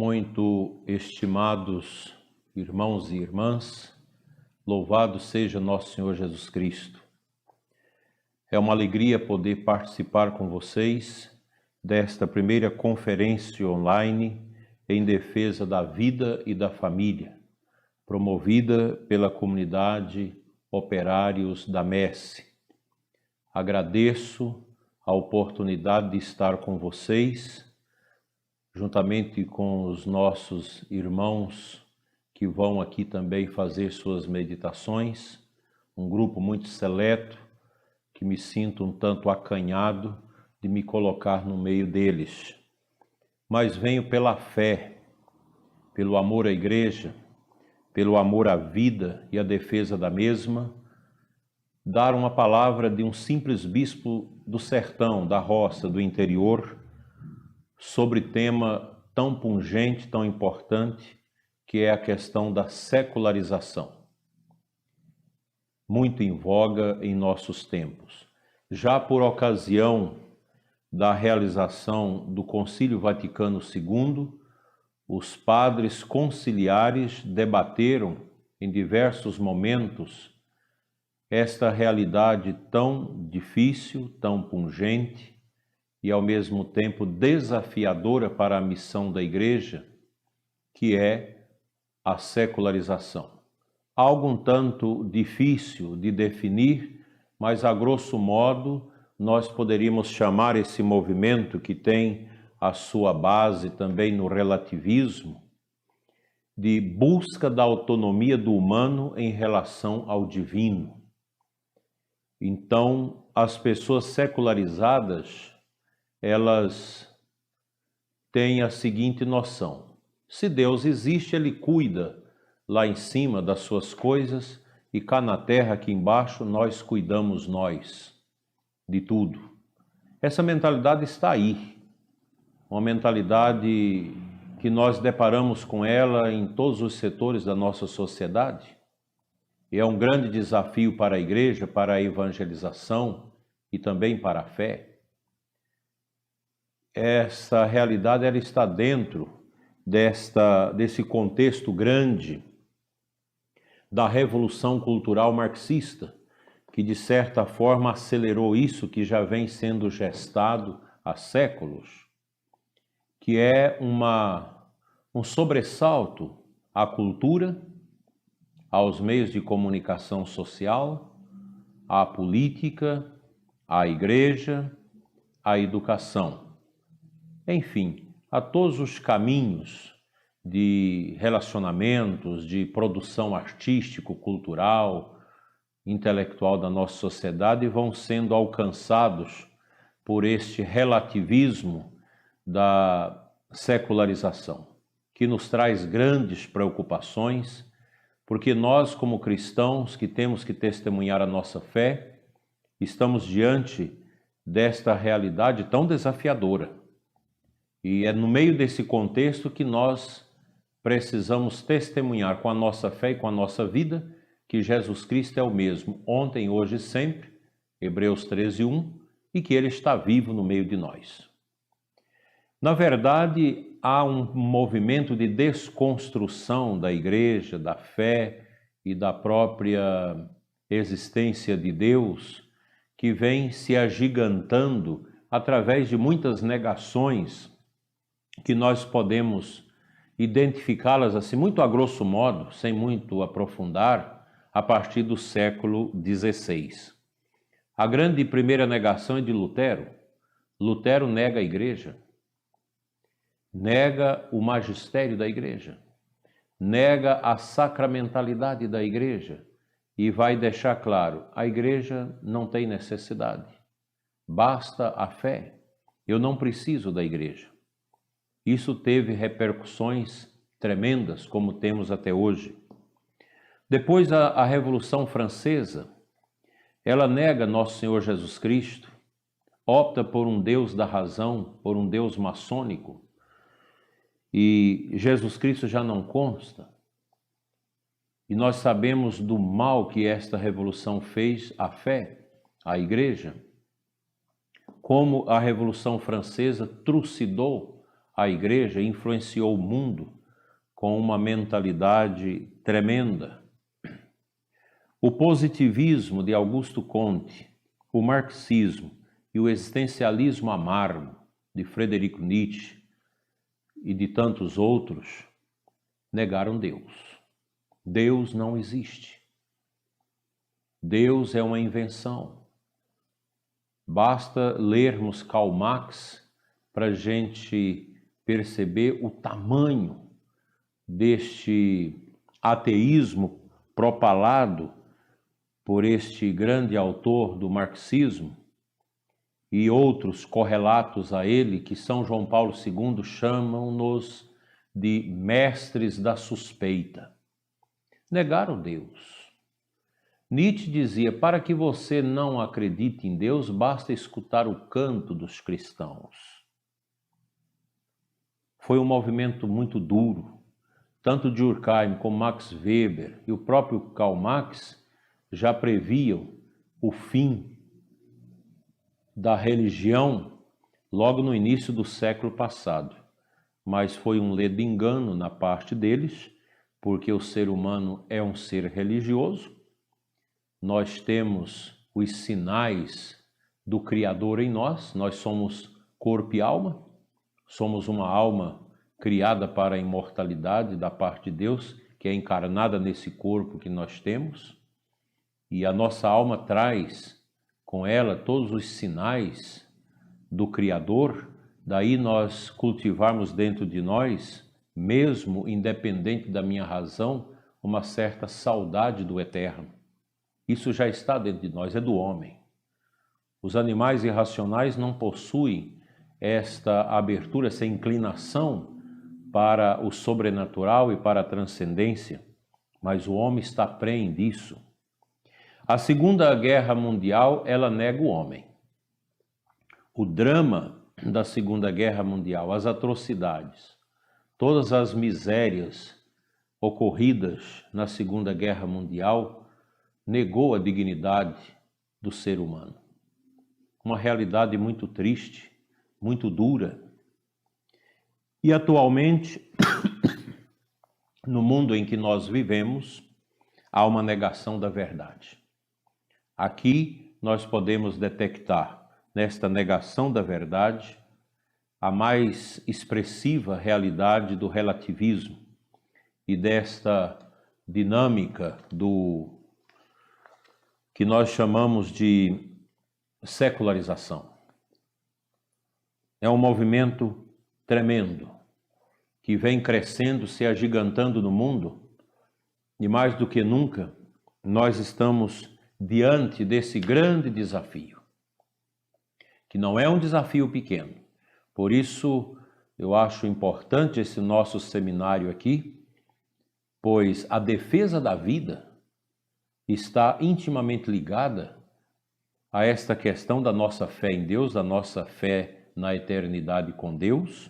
Muito estimados irmãos e irmãs, louvado seja nosso Senhor Jesus Cristo. É uma alegria poder participar com vocês desta primeira conferência online em defesa da vida e da família, promovida pela comunidade Operários da Messe. Agradeço a oportunidade de estar com vocês, juntamente com os nossos irmãos que vão aqui também fazer suas meditações, um grupo muito seleto, que me sinto um tanto acanhado de me colocar no meio deles. Mas venho pela fé, pelo amor à igreja, pelo amor à vida e à defesa da mesma, dar uma palavra de um simples bispo do sertão, da roça, do interior, sobre tema tão pungente, tão importante, que é a questão da secularização, muito em voga em nossos tempos. Já por ocasião da realização do Concílio Vaticano II, os padres conciliares debateram em diversos momentos esta realidade tão difícil, tão pungente e ao mesmo tempo desafiadora para a missão da Igreja, que é a secularização. Algo um tanto difícil de definir, mas a grosso modo nós poderíamos chamar esse movimento, que tem a sua base também no relativismo, de busca da autonomia do humano em relação ao divino. Então, as pessoas secularizadas, elas têm a seguinte noção: se Deus existe, Ele cuida lá em cima das suas coisas, e cá na terra, aqui embaixo, nós cuidamos de tudo. Essa mentalidade está aí, uma mentalidade que nós deparamos com ela em todos os setores da nossa sociedade, e é um grande desafio para a igreja, para a evangelização e também para a fé. Essa realidade ela está dentro desse contexto grande da revolução cultural marxista, que de certa forma acelerou isso que já vem sendo gestado há séculos, que é um sobressalto à cultura, aos meios de comunicação social, à política, à igreja, à educação. Enfim, a todos os caminhos de relacionamentos, de produção artístico-cultural, intelectual da nossa sociedade vão sendo alcançados por este relativismo da secularização, que nos traz grandes preocupações, porque nós, como cristãos que temos que testemunhar a nossa fé, estamos diante desta realidade tão desafiadora. E é no meio desse contexto que nós precisamos testemunhar com a nossa fé e com a nossa vida que Jesus Cristo é o mesmo, ontem, hoje e sempre, Hebreus 13:1, e que Ele está vivo no meio de nós. Na verdade, há um movimento de desconstrução da igreja, da fé e da própria existência de Deus, que vem se agigantando através de muitas negações que nós podemos identificá-las assim, muito a grosso modo, sem muito aprofundar, a partir do século XVI. A grande primeira negação é de Lutero. Lutero nega a igreja, nega o magistério da igreja, nega a sacramentalidade da igreja e vai deixar claro: a igreja não tem necessidade, basta a fé, eu não preciso da igreja. Isso teve repercussões tremendas, como temos até hoje. Depois, a Revolução Francesa, ela nega nosso Senhor Jesus Cristo, opta por um Deus da razão, por um Deus maçônico, e Jesus Cristo já não consta. E nós sabemos do mal que esta revolução fez à fé, à igreja, como a Revolução Francesa trucidou a igreja, influenciou o mundo com uma mentalidade tremenda. O positivismo de Augusto Comte, o marxismo e o existencialismo amargo de Friedrich Nietzsche e de tantos outros negaram Deus. Deus não existe. Deus é uma invenção. Basta lermos Karl Marx para a gente perceber o tamanho deste ateísmo propalado por este grande autor do marxismo e outros correlatos a ele, que São João Paulo II chamam-nos de mestres da suspeita. Negaram Deus. Nietzsche dizia, para que você não acredite em Deus, basta escutar o canto dos cristãos. Foi um movimento muito duro. Tanto Durkheim como Max Weber e o próprio Karl Marx já previam o fim da religião logo no início do século passado. Mas foi um ledo engano na parte deles, porque o ser humano é um ser religioso. Nós temos os sinais do Criador em nós, nós somos corpo e alma, somos uma alma criada para a imortalidade da parte de Deus, que é encarnada nesse corpo que nós temos, e a nossa alma traz com ela todos os sinais do Criador, daí nós cultivarmos dentro de nós, mesmo independente da minha razão, uma certa saudade do eterno. Isso já está dentro de nós, é do homem. Os animais irracionais não possuem esta abertura, essa inclinação para o sobrenatural e para a transcendência, mas o homem está prenhe disso. A Segunda Guerra Mundial, ela nega o homem. O drama da Segunda Guerra Mundial, as atrocidades, todas as misérias ocorridas na Segunda Guerra Mundial, negou a dignidade do ser humano. Uma realidade muito triste, muito dura. E atualmente, no mundo em que nós vivemos, há uma negação da verdade. Aqui nós podemos detectar, nesta negação da verdade, a mais expressiva realidade do relativismo e desta dinâmica do que nós chamamos de secularização. É um movimento tremendo que vem crescendo, se agigantando no mundo, e mais do que nunca, nós estamos diante desse grande desafio, que não é um desafio pequeno. Por isso, eu acho importante esse nosso seminário aqui, pois a defesa da vida está intimamente ligada a esta questão da nossa fé em Deus, da nossa fé na eternidade com Deus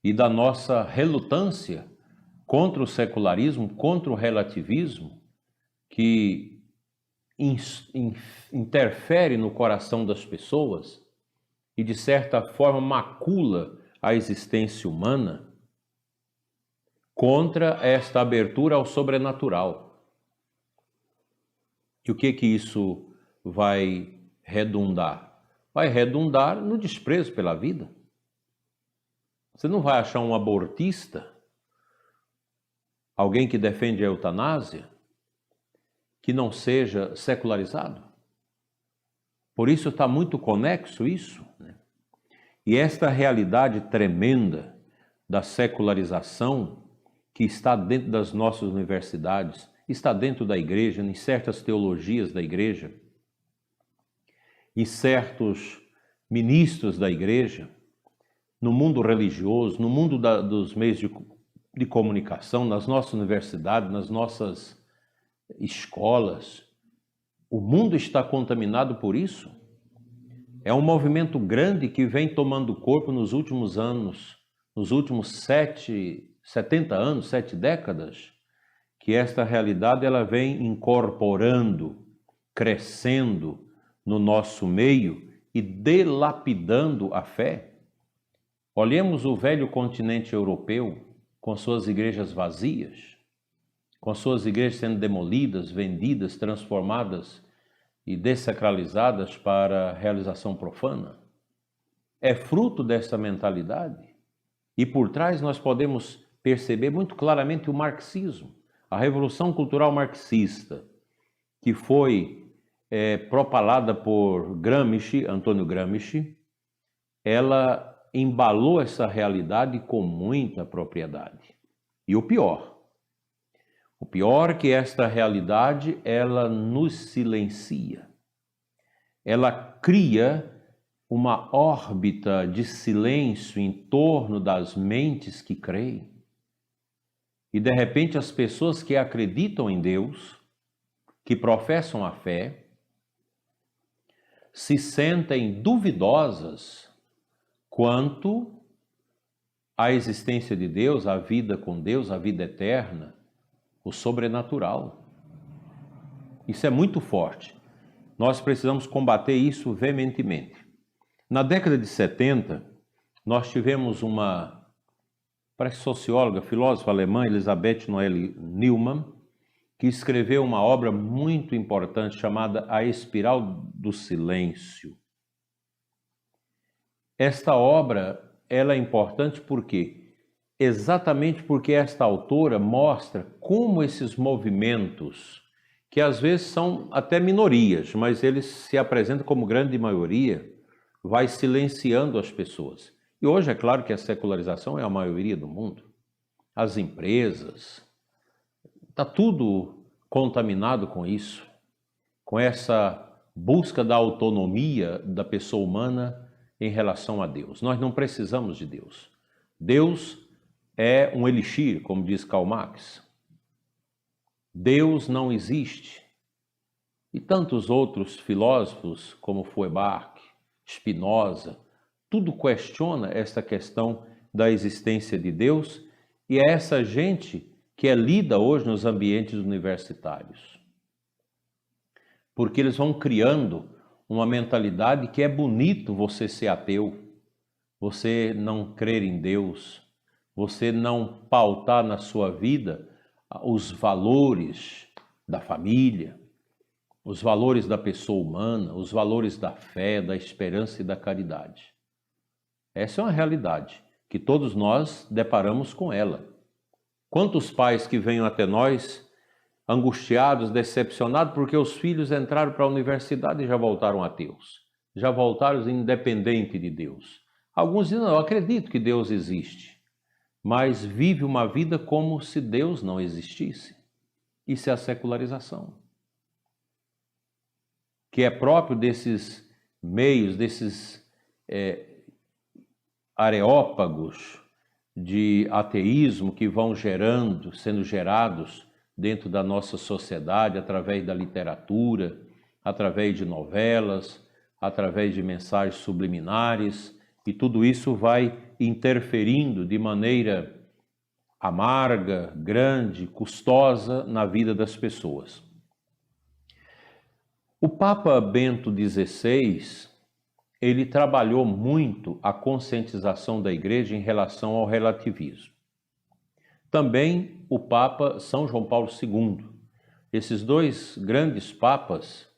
e da nossa relutância contra o secularismo, contra o relativismo que interfere no coração das pessoas e, de certa forma, macula a existência humana, contra esta abertura ao sobrenatural. E o que isso vai redundar? Vai redundar no desprezo pela vida. Você não vai achar um abortista, alguém que defende a eutanásia, que não seja secularizado. Por isso está muito conexo isso, né? E esta realidade tremenda da secularização que está dentro das nossas universidades, está dentro da igreja, em certas teologias da igreja, em certos ministros da igreja, no mundo religioso, no mundo dos meios de comunicação, nas nossas universidades, nas nossas escolas. O mundo está contaminado por isso. É um movimento grande que vem tomando corpo nos últimos anos, nos últimos 70 anos, 7 décadas, que esta realidade ela vem incorporando, crescendo no nosso meio e delapidando a fé. Olhemos o velho continente europeu com suas igrejas vazias, com suas igrejas sendo demolidas, vendidas, transformadas e dessacralizadas para realização profana. É fruto dessa mentalidade. E por trás nós podemos perceber muito claramente o marxismo, a revolução cultural marxista, que foi propalada por Gramsci, Antônio Gramsci. Ela embalou essa realidade com muita propriedade. E o pior é que esta realidade, ela nos silencia. Ela cria uma órbita de silêncio em torno das mentes que creem. E de repente as pessoas que acreditam em Deus, que professam a fé, se sentem duvidosas quanto à existência de Deus, à vida com Deus, à vida eterna, o sobrenatural. Isso é muito forte. Nós precisamos combater isso veementemente. Na década de 70, nós tivemos uma socióloga, filósofa alemã, Elisabeth Noelle Neumann, que escreveu uma obra muito importante chamada A Espiral do Silêncio. Esta obra, ela é importante exatamente porque esta autora mostra como esses movimentos, que às vezes são até minorias, mas eles se apresentam como grande maioria, vai silenciando as pessoas. E hoje é claro que a secularização é a maioria do mundo. As empresas, está tudo contaminado com isso, com essa busca da autonomia da pessoa humana em relação a Deus. Nós não precisamos de Deus. Deus é um elixir, como diz Karl Marx. Deus não existe. E tantos outros filósofos, como Feuerbach, Spinoza, tudo questiona esta questão da existência de Deus, e é essa gente que é lida hoje nos ambientes universitários. Porque eles vão criando uma mentalidade que é bonito você ser ateu, você não crer em Deus, você não pautar na sua vida os valores da família, os valores da pessoa humana, os valores da fé, da esperança e da caridade. Essa é uma realidade que todos nós deparamos com ela. Quantos pais que vêm até nós angustiados, decepcionados, porque os filhos entraram para a universidade e já voltaram ateus, já voltaram independentes de Deus. Alguns dizem, não, eu acredito que Deus existe, mas vive uma vida como se Deus não existisse. Isso é a secularização, que é próprio desses meios, desses areópagos de ateísmo que vão sendo gerados dentro da nossa sociedade através da literatura, através de novelas, através de mensagens subliminares, e tudo isso vai interferindo de maneira amarga, grande, custosa na vida das pessoas. O Papa Bento XVI, ele trabalhou muito a conscientização da igreja em relação ao relativismo. Também o Papa São João Paulo II. Esses dois grandes papas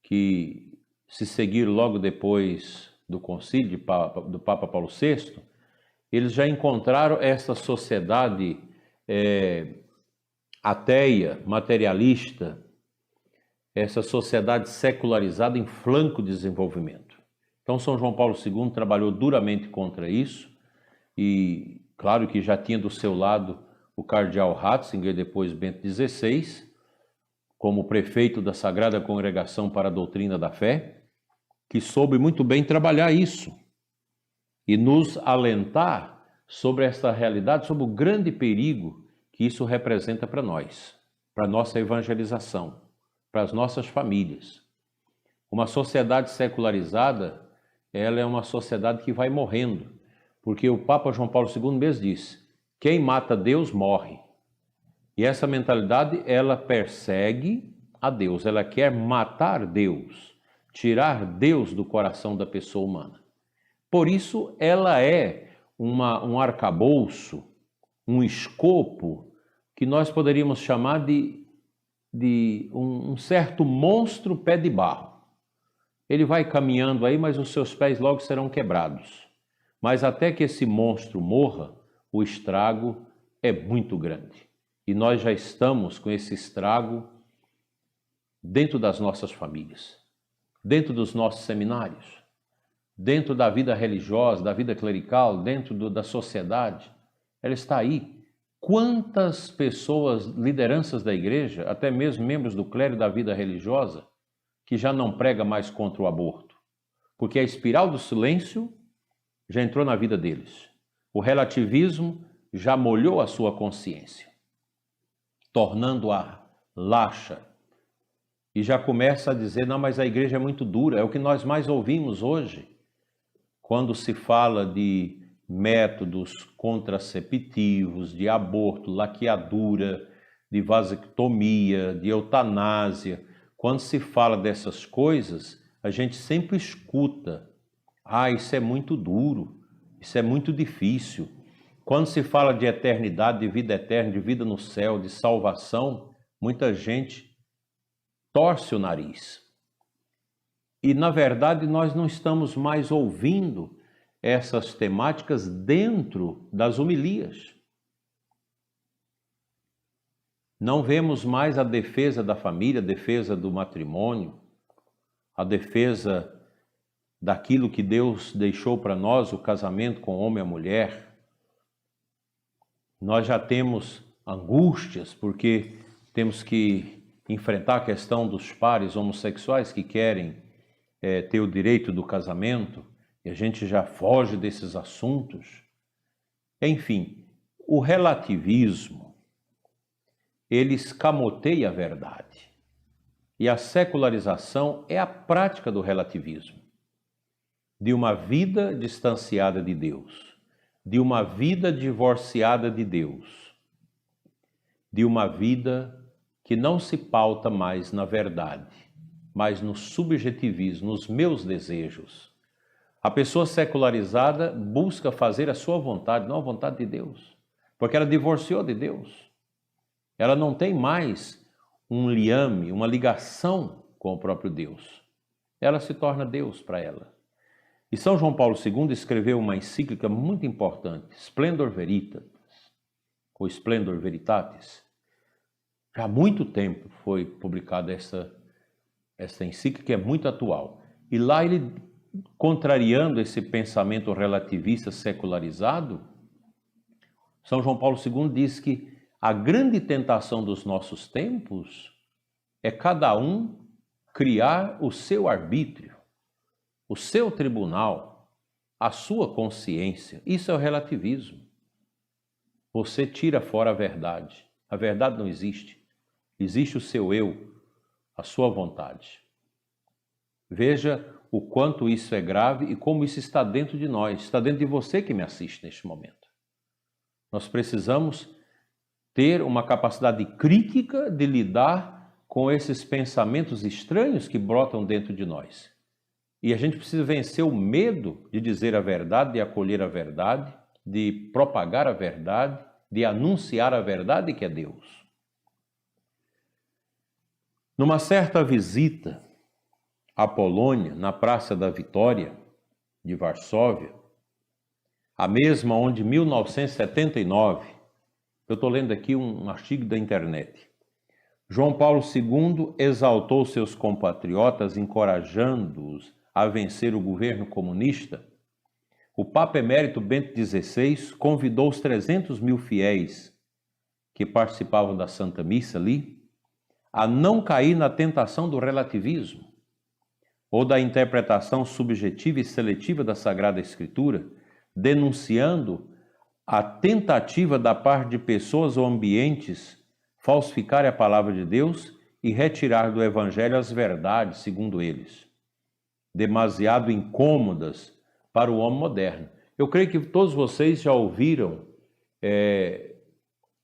que se seguiram logo depois do concílio do Papa Paulo VI, eles já encontraram essa sociedade ateia, materialista, essa sociedade secularizada em franco desenvolvimento. Então São João Paulo II trabalhou duramente contra isso e claro que já tinha do seu lado o cardeal Ratzinger, depois Bento XVI, como prefeito da Sagrada Congregação para a Doutrina da Fé, que soube muito bem trabalhar isso e nos alentar sobre essa realidade, sobre o grande perigo que isso representa para nós, para a nossa evangelização, para as nossas famílias. Uma sociedade secularizada, ela é uma sociedade que vai morrendo, porque o Papa João Paulo II mesmo disse, quem mata Deus morre. E essa mentalidade, ela persegue a Deus, ela quer matar Deus, tirar Deus do coração da pessoa humana. Por isso, ela é um arcabouço, um escopo que nós poderíamos chamar de um certo monstro pé de barro. Ele vai caminhando aí, mas os seus pés logo serão quebrados. Mas até que esse monstro morra, o estrago é muito grande. E nós já estamos com esse estrago dentro das nossas famílias, dentro dos nossos seminários, dentro da vida religiosa, da vida clerical, dentro da sociedade. Ela está aí. Quantas pessoas, lideranças da igreja, até mesmo membros do clero da vida religiosa, que já não prega mais contra o aborto, porque a espiral do silêncio já entrou na vida deles. O relativismo já molhou a sua consciência, tornando-a laxa, e já começa a dizer, não, mas a igreja é muito dura. É o que nós mais ouvimos hoje, quando se fala de métodos contraceptivos, de aborto, laqueadura, de vasectomia, de eutanásia. Quando se fala dessas coisas, a gente sempre escuta, isso é muito duro, isso é muito difícil. Quando se fala de eternidade, de vida eterna, de vida no céu, de salvação, muita gente torce o nariz. E, na verdade, nós não estamos mais ouvindo essas temáticas dentro das homilias. Não vemos mais a defesa da família, a defesa do matrimônio, a defesa daquilo que Deus deixou para nós, o casamento com o homem e a mulher. Nós já temos angústias porque temos que enfrentar a questão dos pares homossexuais que querem ter o direito do casamento, e a gente já foge desses assuntos. Enfim, o relativismo, ele escamoteia a verdade. E a secularização é a prática do relativismo, de uma vida distanciada de Deus, de uma vida divorciada de Deus, de uma vida que não se pauta mais na verdade, mas no subjetivismo, nos meus desejos. A pessoa secularizada busca fazer a sua vontade, não a vontade de Deus, porque ela divorciou de Deus. Ela não tem mais um liame, uma ligação com o próprio Deus. Ela se torna Deus para ela. E São João Paulo II escreveu uma encíclica muito importante, Splendor Veritatis, ou Splendor Veritatis. Já há muito tempo foi publicada essa encíclica, que é muito atual. E lá ele, contrariando esse pensamento relativista secularizado, São João Paulo II diz que a grande tentação dos nossos tempos é cada um criar o seu arbítrio, o seu tribunal, a sua consciência. Isso é o relativismo. Você tira fora a verdade. A verdade não existe. Existe o seu eu, a sua vontade. Veja o quanto isso é grave e como isso está dentro de nós, está dentro de você que me assiste neste momento. Nós precisamos ter uma capacidade crítica de lidar com esses pensamentos estranhos que brotam dentro de nós. E a gente precisa vencer o medo de dizer a verdade, de acolher a verdade, de propagar a verdade, de anunciar a verdade que é Deus. Numa certa visita à Polônia, na Praça da Vitória, de Varsóvia, a mesma onde em 1979, eu estou lendo aqui um artigo da internet, João Paulo II exaltou seus compatriotas, encorajando-os a vencer o governo comunista. O Papa Emérito Bento XVI convidou os 300 mil fiéis que participavam da Santa Missa ali a não cair na tentação do relativismo ou da interpretação subjetiva e seletiva da Sagrada Escritura, denunciando a tentativa da parte de pessoas ou ambientes falsificar a palavra de Deus e retirar do Evangelho as verdades, segundo eles, demasiado incômodas para o homem moderno. Eu creio que todos vocês já ouviram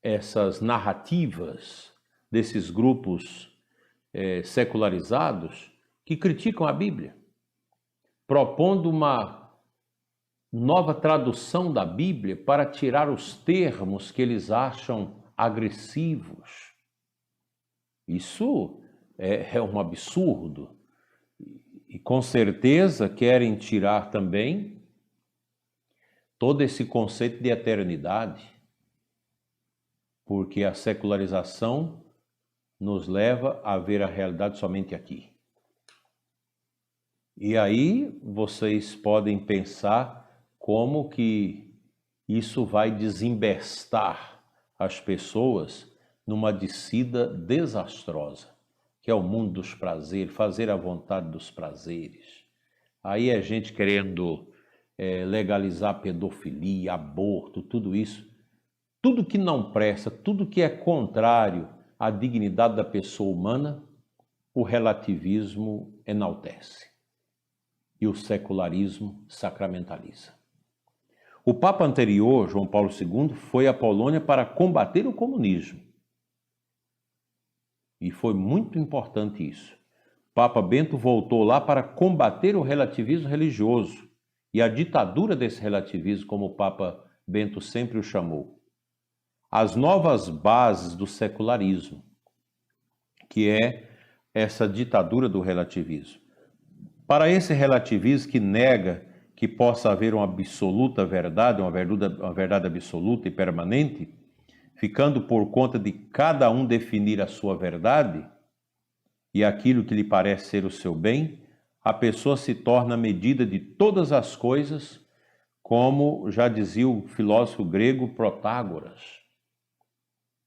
essas narrativas desses grupos secularizados que criticam a Bíblia, propondo uma nova tradução da Bíblia para tirar os termos que eles acham agressivos. Isso é um absurdo. E com certeza querem tirar também todo esse conceito de eternidade, porque a secularização nos leva a ver a realidade somente aqui. E aí vocês podem pensar como que isso vai desembestar as pessoas numa descida desastrosa, que é o mundo dos prazeres, fazer a vontade dos prazeres. Aí é gente querendo legalizar pedofilia, aborto, tudo isso. Tudo que não presta, tudo que é contrário à dignidade da pessoa humana, o relativismo enaltece. E o secularismo sacramentaliza. O Papa anterior, João Paulo II, foi à Polônia para combater o comunismo. E foi muito importante isso. Papa Bento voltou lá para combater o relativismo religioso e a ditadura desse relativismo, como o Papa Bento sempre o chamou. As novas bases do secularismo, que é essa ditadura do relativismo. Para esse relativismo que nega que possa haver uma absoluta verdade, uma verdade absoluta e permanente, ficando por conta de cada um definir a sua verdade e aquilo que lhe parece ser o seu bem, a pessoa se torna a medida de todas as coisas, como já dizia o filósofo grego Protágoras.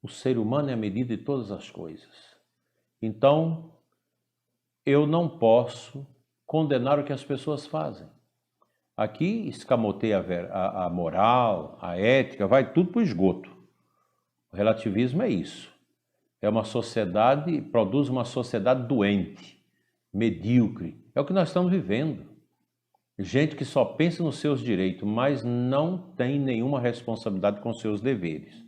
O ser humano é a medida de todas as coisas. Então, eu não posso condenar o que as pessoas fazem. Aqui escamoteia a moral, a ética, vai tudo para o esgoto. O relativismo é isso. É uma sociedade, produz uma sociedade doente, medíocre. É o que nós estamos vivendo. Gente que só pensa nos seus direitos, mas não tem nenhuma responsabilidade com seus deveres.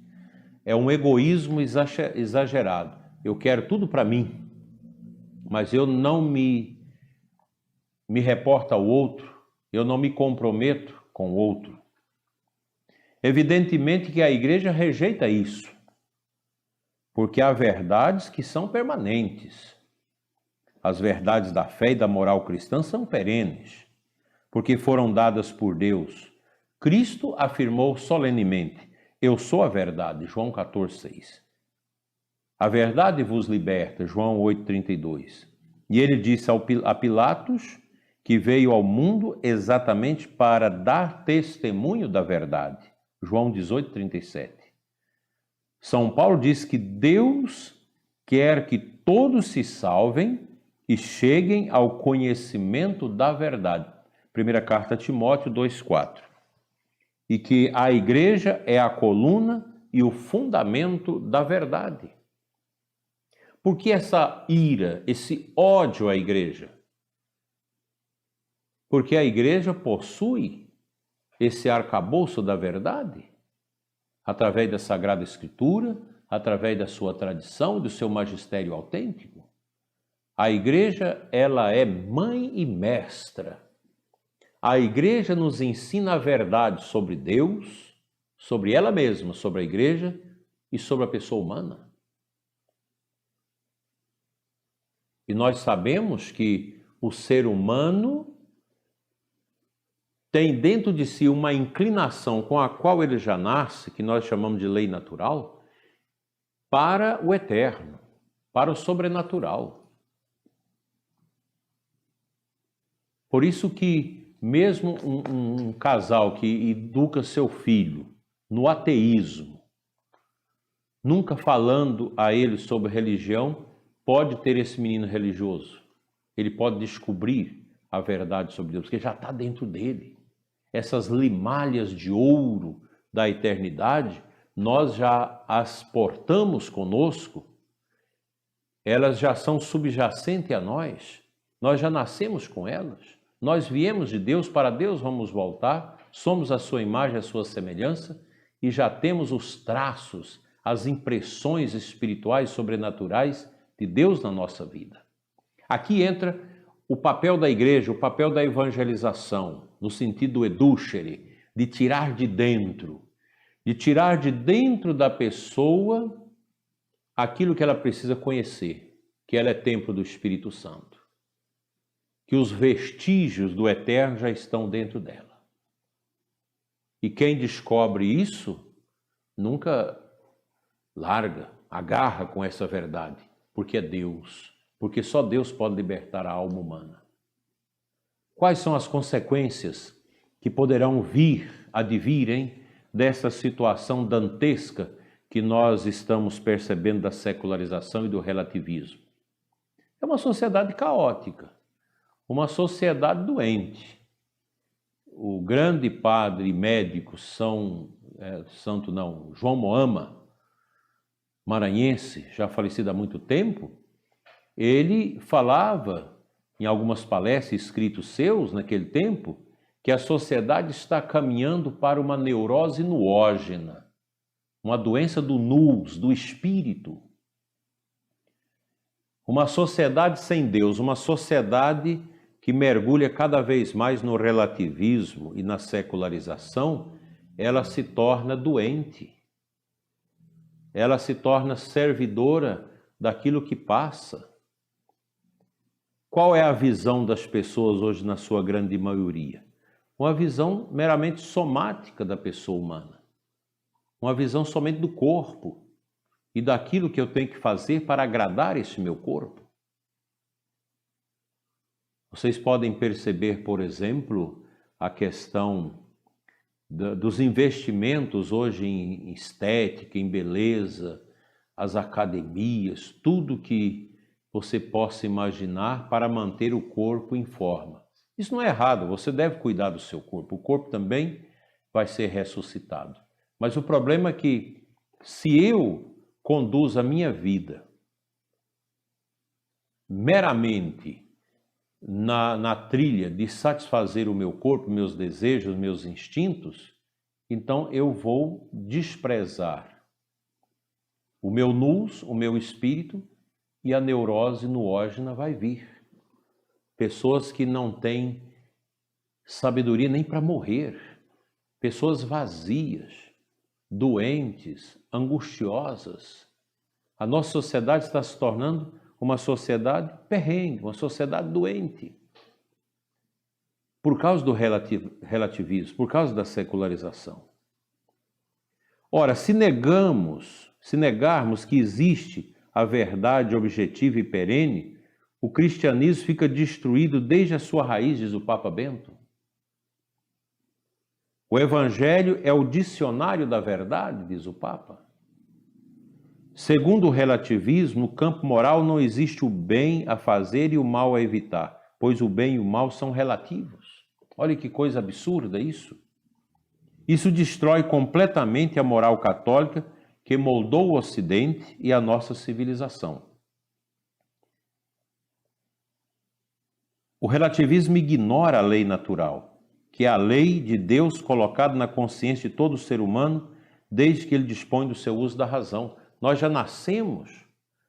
É um egoísmo exagerado. Eu quero tudo para mim, mas eu não me reporto ao outro, eu não me comprometo com o outro. Evidentemente que a igreja rejeita isso, porque há verdades que são permanentes. As verdades da fé e da moral cristã são perenes, porque foram dadas por Deus. Cristo afirmou solenemente: eu sou a verdade, João 14,6. A verdade vos liberta, João 8,32. E ele disse a Pilatos que veio ao mundo exatamente para dar testemunho da verdade, João 18,37. São Paulo diz que Deus quer que todos se salvem e cheguem ao conhecimento da verdade. Primeira carta a Timóteo 2,4. E que a igreja é a coluna e o fundamento da verdade. Por que essa ira, esse ódio à igreja? Porque a igreja possui esse arcabouço da verdade, através da Sagrada Escritura, através da sua tradição, do seu magistério autêntico. A igreja, ela é mãe e mestra. A igreja nos ensina a verdade sobre Deus, sobre ela mesma, sobre a igreja e sobre a pessoa humana. E nós sabemos que o ser humano tem dentro de si uma inclinação com a qual ele já nasce, que nós chamamos de lei natural, para o eterno, para o sobrenatural. Por isso que mesmo um casal que educa seu filho no ateísmo, nunca falando a ele sobre religião, pode ter esse menino religioso. Ele pode descobrir a verdade sobre Deus, porque já está dentro dele. Essas limalhas de ouro da eternidade, nós já as portamos conosco, elas já são subjacentes a nós já nascemos com elas, nós viemos de Deus, para Deus vamos voltar, somos a sua imagem, a sua semelhança, e já temos os traços, as impressões espirituais, sobrenaturais de Deus na nossa vida. Aqui entra o papel da igreja, o papel da evangelização, no sentido edúcere, de tirar de dentro da pessoa aquilo que ela precisa conhecer, que ela é templo do Espírito Santo, que os vestígios do eterno já estão dentro dela. E quem descobre isso, nunca larga, agarra com essa verdade, porque é Deus, porque só Deus pode libertar a alma humana. Quais são as consequências que poderão advirem dessa situação dantesca que nós estamos percebendo da secularização e do relativismo? É uma sociedade caótica, uma sociedade doente. O grande padre médico João Moama, maranhense, já falecido há muito tempo, ele falava em algumas palestras, escritos seus naquele tempo, que a sociedade está caminhando para uma neurose noógena, uma doença do nous, do espírito. Uma sociedade sem Deus, uma sociedade que mergulha cada vez mais no relativismo e na secularização, ela se torna doente. Ela se torna servidora daquilo que passa. Qual é a visão das pessoas hoje na sua grande maioria? Uma visão meramente somática da pessoa humana. Uma visão somente do corpo e daquilo que eu tenho que fazer para agradar esse meu corpo. Vocês podem perceber, por exemplo, a questão dos investimentos hoje em estética, em beleza, as academias, tudo que você possa imaginar para manter o corpo em forma. Isso não é errado, você deve cuidar do seu corpo. O corpo também vai ser ressuscitado. Mas o problema é que se eu conduzo a minha vida meramente na trilha de satisfazer o meu corpo, meus desejos, meus instintos, então eu vou desprezar o meu nous, o meu espírito, e a neurose noógena vai vir. Pessoas que não têm sabedoria nem para morrer, pessoas vazias, doentes, angustiosas. A nossa sociedade está se tornando uma sociedade perrengue, uma sociedade doente. Por causa do relativismo, por causa da secularização. Ora, se negarmos que existe a verdade objetiva e perene, o cristianismo fica destruído desde a sua raiz, diz o Papa Bento. O Evangelho é o dicionário da verdade, diz o Papa. Segundo o relativismo, no campo moral não existe o bem a fazer e o mal a evitar, pois o bem e o mal são relativos. Olha que coisa absurda isso. Isso destrói completamente a moral católica que moldou o Ocidente e a nossa civilização. O relativismo ignora a lei natural, que é a lei de Deus colocada na consciência de todo ser humano desde que ele dispõe do seu uso da razão. Nós já nascemos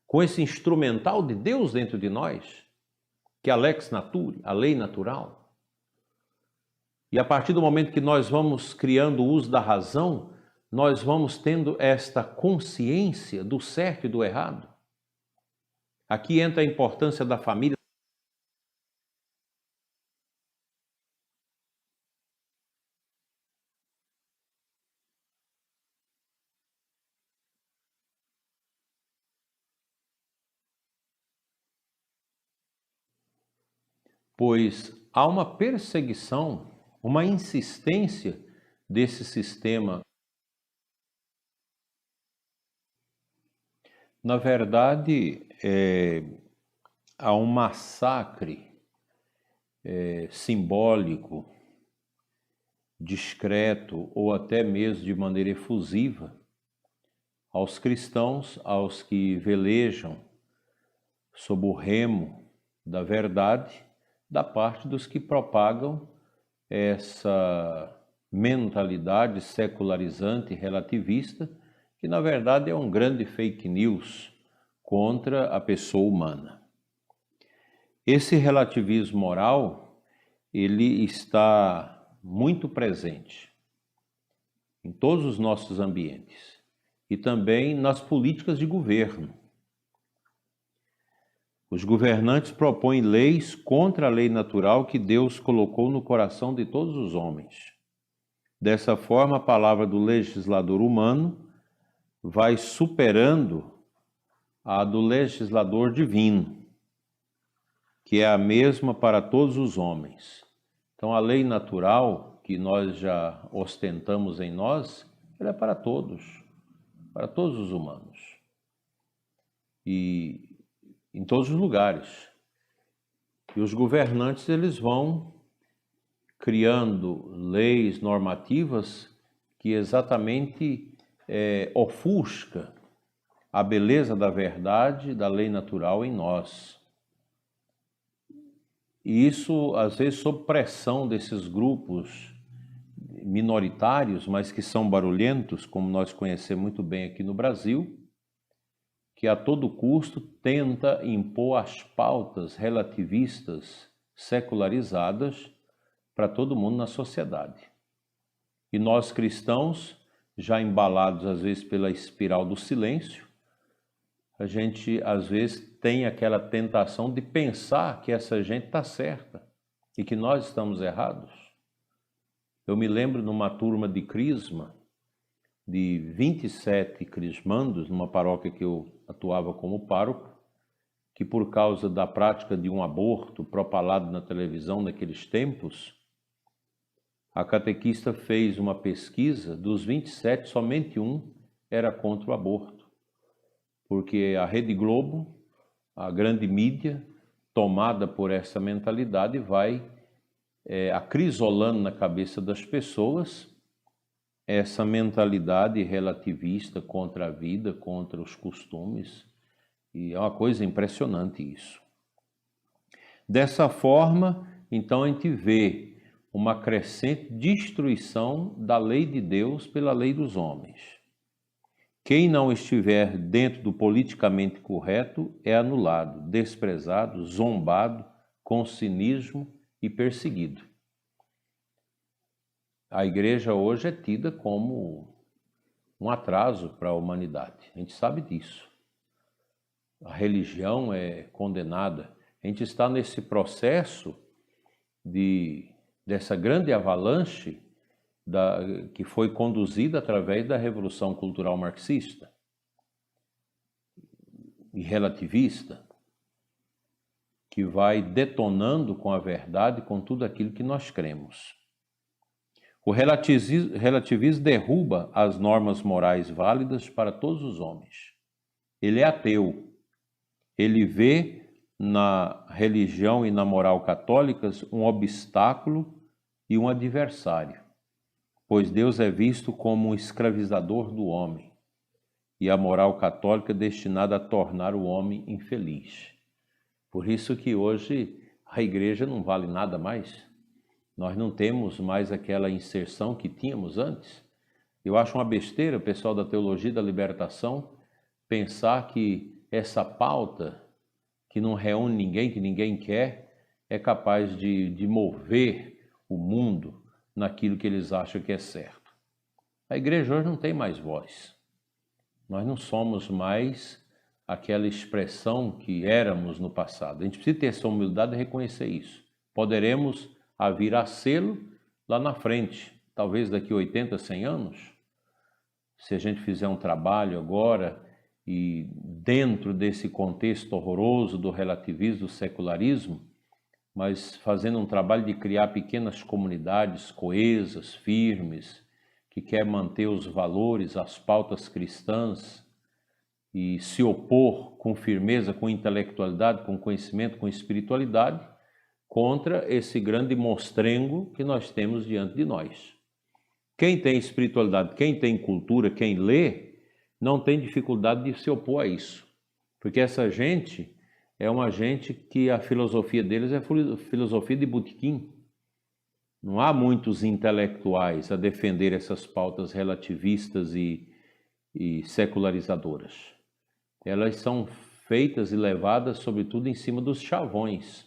com esse instrumental de Deus dentro de nós, que é a lex naturae, a lei natural. E a partir do momento que nós vamos criando o uso da razão, nós vamos tendo esta consciência do certo e do errado. Aqui entra a importância da família. Pois há uma perseguição, uma insistência desse sistema. Na verdade, há um massacre simbólico, discreto ou até mesmo de maneira efusiva aos cristãos, aos que velejam sob o remo da verdade, da parte dos que propagam essa mentalidade secularizante e relativista, que na verdade é um grande fake news contra a pessoa humana. Esse relativismo moral, ele está muito presente em todos os nossos ambientes e também nas políticas de governo. Os governantes propõem leis contra a lei natural que Deus colocou no coração de todos os homens. Dessa forma, a palavra do legislador humano vai superando a do legislador divino, que é a mesma para todos os homens. Então, a lei natural que nós já ostentamos em nós, ela é para todos os humanos. E em todos os lugares. E os governantes, eles vão criando leis normativas que exatamente ofusca a beleza da verdade, da lei natural em nós. E isso, às vezes, sob pressão desses grupos minoritários, mas que são barulhentos, como nós conhecemos muito bem aqui no Brasil, que a todo custo tenta impor as pautas relativistas secularizadas para todo mundo na sociedade. E nós cristãos, já embalados às vezes pela espiral do silêncio, a gente às vezes tem aquela tentação de pensar que essa gente está certa e que nós estamos errados. Eu me lembro numa turma de crisma, de 27 crismandos, numa paróquia que eu atuava como pároco, que por causa da prática de um aborto propalado na televisão naqueles tempos, a catequista fez uma pesquisa, dos 27, somente um era contra o aborto, porque a Rede Globo, a grande mídia, tomada por essa mentalidade, vai acrisolando na cabeça das pessoas essa mentalidade relativista contra a vida, contra os costumes, e é uma coisa impressionante isso. Dessa forma, então a gente vê uma crescente destruição da lei de Deus pela lei dos homens. Quem não estiver dentro do politicamente correto é anulado, desprezado, zombado, com cinismo e perseguido. A igreja hoje é tida como um atraso para a humanidade. A gente sabe disso. A religião é condenada. A gente está nesse processo dessa grande avalanche que foi conduzida através da Revolução Cultural Marxista e relativista, que vai detonando com a verdade, com tudo aquilo que nós cremos. O relativismo derruba as normas morais válidas para todos os homens. Ele é ateu. Ele vê na religião e na moral católicas um obstáculo e um adversário, pois Deus é visto como um escravizador do homem e a moral católica é destinada a tornar o homem infeliz. Por isso que hoje a igreja não vale nada mais. Nós não temos mais aquela inserção que tínhamos antes. Eu acho uma besteira o pessoal da teologia da libertação pensar que essa pauta, que não reúne ninguém, que ninguém quer, é capaz de mover o mundo naquilo que eles acham que é certo. A igreja hoje não tem mais voz. Nós não somos mais aquela expressão que éramos no passado. A gente precisa ter essa humildade de reconhecer isso. Poderemos vir a sê-lo lá na frente, talvez daqui 80, 100 anos, se a gente fizer um trabalho agora e dentro desse contexto horroroso do relativismo, do secularismo, mas fazendo um trabalho de criar pequenas comunidades coesas, firmes, que quer manter os valores, as pautas cristãs e se opor com firmeza, com intelectualidade, com conhecimento, com espiritualidade, contra esse grande monstrengo que nós temos diante de nós. Quem tem espiritualidade, quem tem cultura, quem lê, não tem dificuldade de se opor a isso. Porque essa gente é uma gente que a filosofia deles é filosofia de botequim. Não há muitos intelectuais a defender essas pautas relativistas e secularizadoras. Elas são feitas e levadas, sobretudo, em cima dos chavões.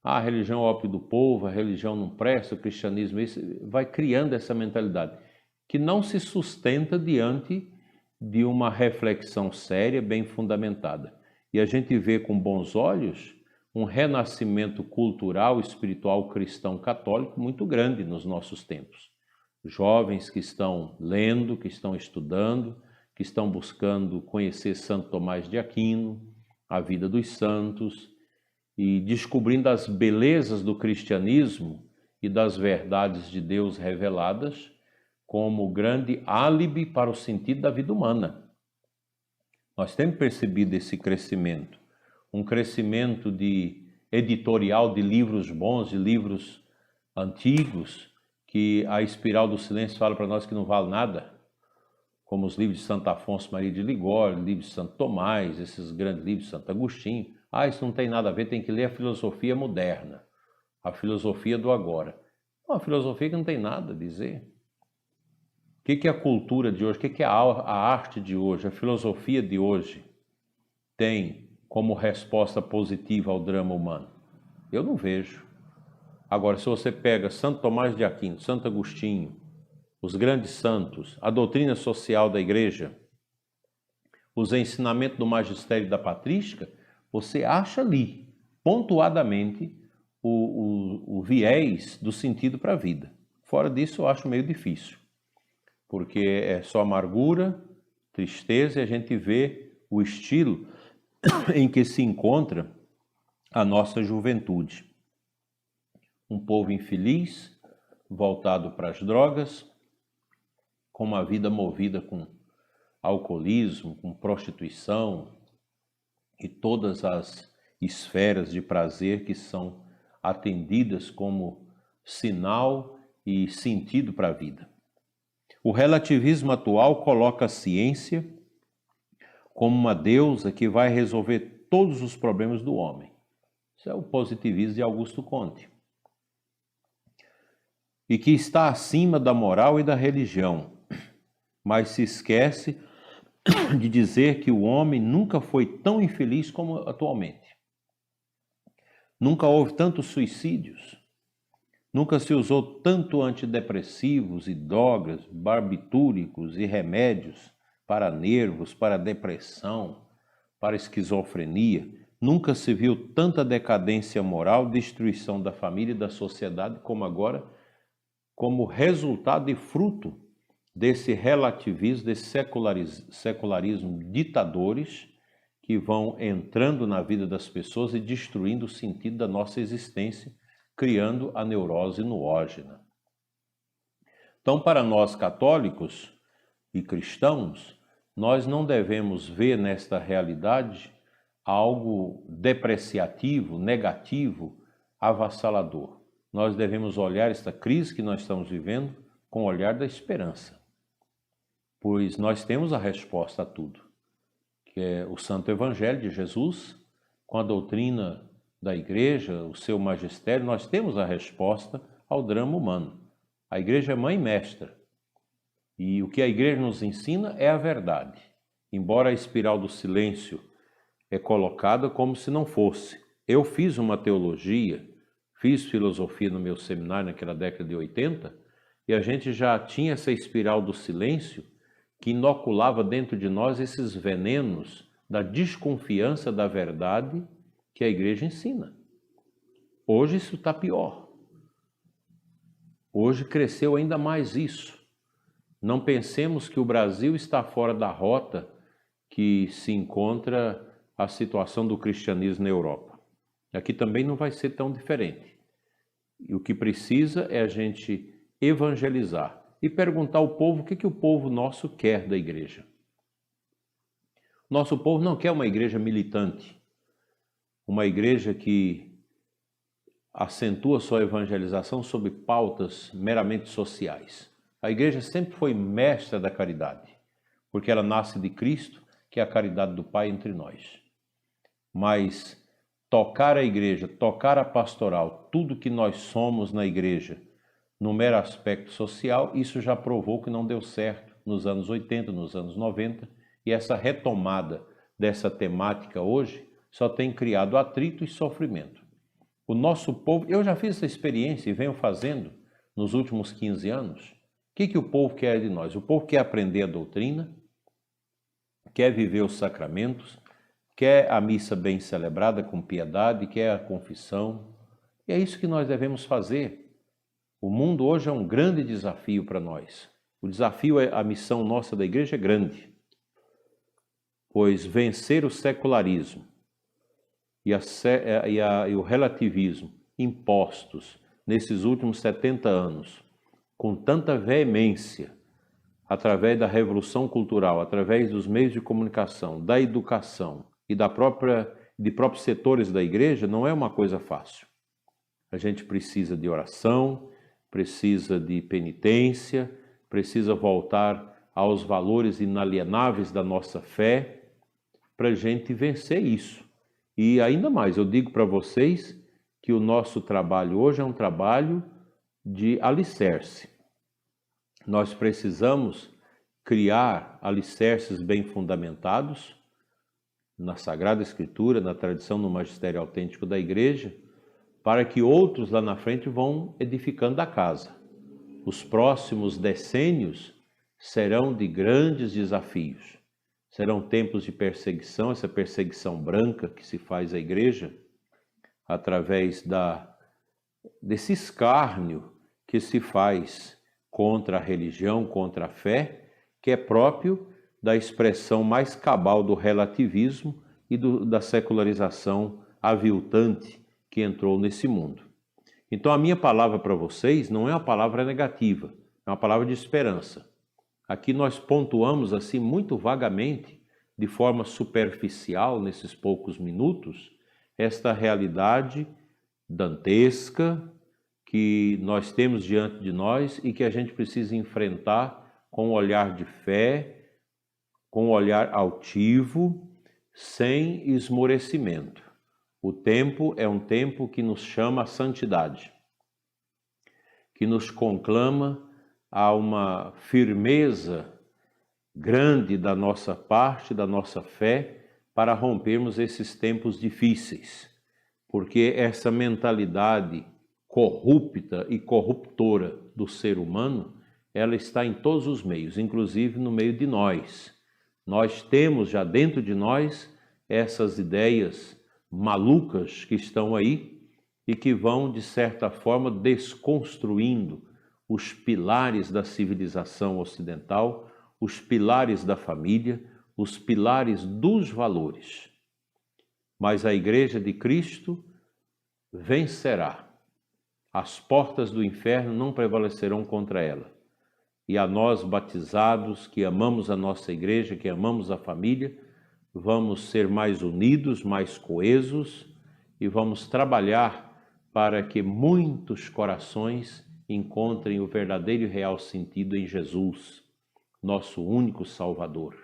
a religião é o ópio do povo, a religião não presta, o cristianismo, isso vai criando essa mentalidade que não se sustenta diante de uma reflexão séria, bem fundamentada. E a gente vê com bons olhos um renascimento cultural, espiritual, cristão, católico muito grande nos nossos tempos. Jovens que estão lendo, que estão estudando, que estão buscando conhecer Santo Tomás de Aquino, a vida dos santos, e descobrindo as belezas do cristianismo e das verdades de Deus reveladas como grande álibi para o sentido da vida humana. Nós temos percebido esse crescimento, um crescimento de editorial de livros bons, de livros antigos, que a Espiral do Silêncio fala para nós que não vale nada, como os livros de Santo Afonso Maria de Ligório, livros de Santo Tomás, esses grandes livros de Santo Agostinho. Isso não tem nada a ver, tem que ler a filosofia moderna, a filosofia do agora. Uma filosofia que não tem nada a dizer. O que é a cultura de hoje? O que é a arte de hoje? A filosofia de hoje tem como resposta positiva ao drama humano? Eu não vejo. Agora, se você pega Santo Tomás de Aquino, Santo Agostinho, os grandes santos, a doutrina social da igreja, os ensinamentos do magistério da patrística, você acha ali, pontuadamente, o viés do sentido para a vida. Fora disso, eu acho meio difícil, porque é só amargura, tristeza, e a gente vê o estilo em que se encontra a nossa juventude. Um povo infeliz, voltado para as drogas, com uma vida movida com alcoolismo, com prostituição e todas as esferas de prazer que são atendidas como sinal e sentido para a vida. O relativismo atual coloca a ciência como uma deusa que vai resolver todos os problemas do homem. Isso é o positivismo de Augusto Comte. E que está acima da moral e da religião, mas se esquece de dizer que o homem nunca foi tão infeliz como atualmente. Nunca houve tantos suicídios, nunca se usou tanto antidepressivos e drogas, barbitúricos e remédios para nervos, para depressão, para esquizofrenia. Nunca se viu tanta decadência moral, destruição da família e da sociedade como agora, como resultado e fruto desse relativismo, desse secularismo ditadores que vão entrando na vida das pessoas e destruindo o sentido da nossa existência, criando a neurose noógena. Então, para nós católicos e cristãos, nós não devemos ver nesta realidade algo depreciativo, negativo, avassalador. Nós devemos olhar esta crise que nós estamos vivendo com o olhar da esperança, pois nós temos a resposta a tudo, que é o Santo Evangelho de Jesus, com a doutrina da Igreja, o seu magistério, nós temos a resposta ao drama humano. A Igreja é mãe e mestra, e o que a Igreja nos ensina é a verdade, embora a espiral do silêncio é colocada como se não fosse. Eu fiz uma teologia, fiz filosofia no meu seminário naquela década de 80, e a gente já tinha essa espiral do silêncio que inoculava dentro de nós esses venenos da desconfiança da verdade que a igreja ensina. Hoje isso está pior. Hoje cresceu ainda mais isso. Não pensemos que o Brasil está fora da rota que se encontra a situação do cristianismo na Europa. Aqui também não vai ser tão diferente. E o que precisa é a gente evangelizar e perguntar ao povo o que o povo nosso quer da igreja. Nosso povo não quer uma igreja militante, uma igreja que acentua sua evangelização sobre pautas meramente sociais. A igreja sempre foi mestra da caridade, porque ela nasce de Cristo, que é a caridade do Pai entre nós. Mas tocar a igreja, tocar a pastoral, tudo que nós somos na igreja, no mero aspecto social, isso já provou que não deu certo nos anos 80, nos anos 90, e essa retomada dessa temática hoje só tem criado atrito e sofrimento. O nosso povo, eu já fiz essa experiência e venho fazendo nos últimos 15 anos. O que o povo quer de nós? O povo quer aprender a doutrina, quer viver os sacramentos, quer a missa bem celebrada com piedade, quer a confissão. E é isso que nós devemos fazer. O mundo hoje é um grande desafio para nós. O desafio, a missão nossa da igreja é grande, pois vencer o secularismo e o relativismo impostos nesses últimos 70 anos, com tanta veemência, através da revolução cultural, através dos meios de comunicação, da educação e de próprios setores da igreja, não é uma coisa fácil. A gente precisa de oração, precisa de penitência, precisa voltar aos valores inalienáveis da nossa fé para a gente vencer isso. E ainda mais, eu digo para vocês que o nosso trabalho hoje é um trabalho de alicerce. Nós precisamos criar alicerces bem fundamentados na Sagrada Escritura, na tradição, no magistério autêntico da igreja, para que outros lá na frente vão edificando a casa. Os próximos decênios serão de grandes desafios. Serão tempos de perseguição, essa perseguição branca que se faz à igreja, através desse escárnio que se faz contra a religião, contra a fé, que é próprio da expressão mais cabal do relativismo e da secularização aviltante que entrou nesse mundo. Então a minha palavra para vocês não é uma palavra negativa, é uma palavra de esperança. Aqui nós pontuamos assim muito vagamente, de forma superficial, nesses poucos minutos, esta realidade dantesca que nós temos diante de nós e que a gente precisa enfrentar com um olhar de fé, com um olhar altivo, sem esmorecimento. O tempo é um tempo que nos chama à santidade, que nos conclama a uma firmeza grande da nossa parte, da nossa fé, para rompermos esses tempos difíceis, porque essa mentalidade corrupta e corruptora do ser humano, ela está em todos os meios, inclusive no meio de nós. Nós temos já dentro de nós essas ideias malucas que estão aí e que vão, de certa forma, desconstruindo os pilares da civilização ocidental, os pilares da família, os pilares dos valores. Mas a Igreja de Cristo vencerá. As portas do inferno não prevalecerão contra ela. E a nós batizados, que amamos a nossa igreja, que amamos a família, vamos ser mais unidos, mais coesos e vamos trabalhar para que muitos corações encontrem o verdadeiro e real sentido em Jesus, nosso único Salvador.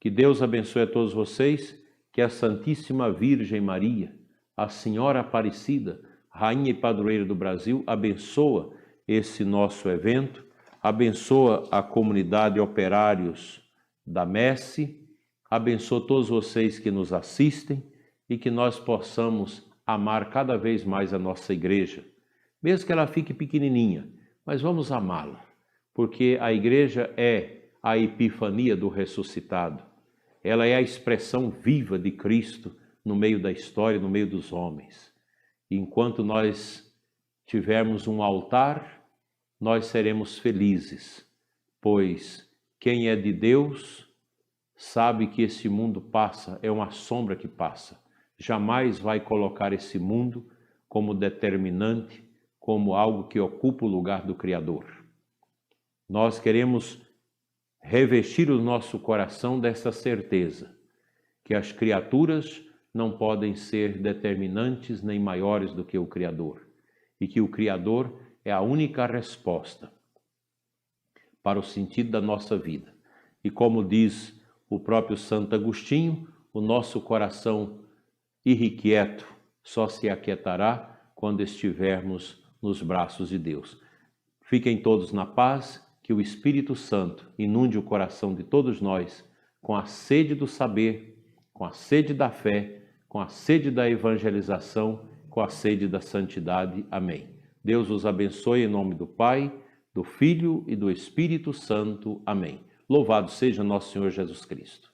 Que Deus abençoe a todos vocês, que a Santíssima Virgem Maria, a Senhora Aparecida, Rainha e Padroeira do Brasil, abençoa esse nosso evento, abençoa a comunidade operários da Messe, abençoa todos vocês que nos assistem e que nós possamos amar cada vez mais a nossa igreja, mesmo que ela fique pequenininha, mas vamos amá-la, porque a igreja é a epifania do ressuscitado, ela é a expressão viva de Cristo no meio da história, no meio dos homens. E enquanto nós tivermos um altar, nós seremos felizes, pois quem é de Deus sabe que esse mundo passa, é uma sombra que passa. Jamais vai colocar esse mundo como determinante, como algo que ocupa o lugar do Criador. Nós queremos revestir o nosso coração dessa certeza, que as criaturas não podem ser determinantes nem maiores do que o Criador, e que o Criador é a única resposta para o sentido da nossa vida. E como diz o próprio Santo Agostinho, o nosso coração irrequieto só se aquietará quando estivermos nos braços de Deus. Fiquem todos na paz, que o Espírito Santo inunde o coração de todos nós com a sede do saber, com a sede da fé, com a sede da evangelização, com com a sede da santidade. Amém. Deus os abençoe em nome do Pai, do Filho e do Espírito Santo. Amém. Louvado seja nosso Senhor Jesus Cristo.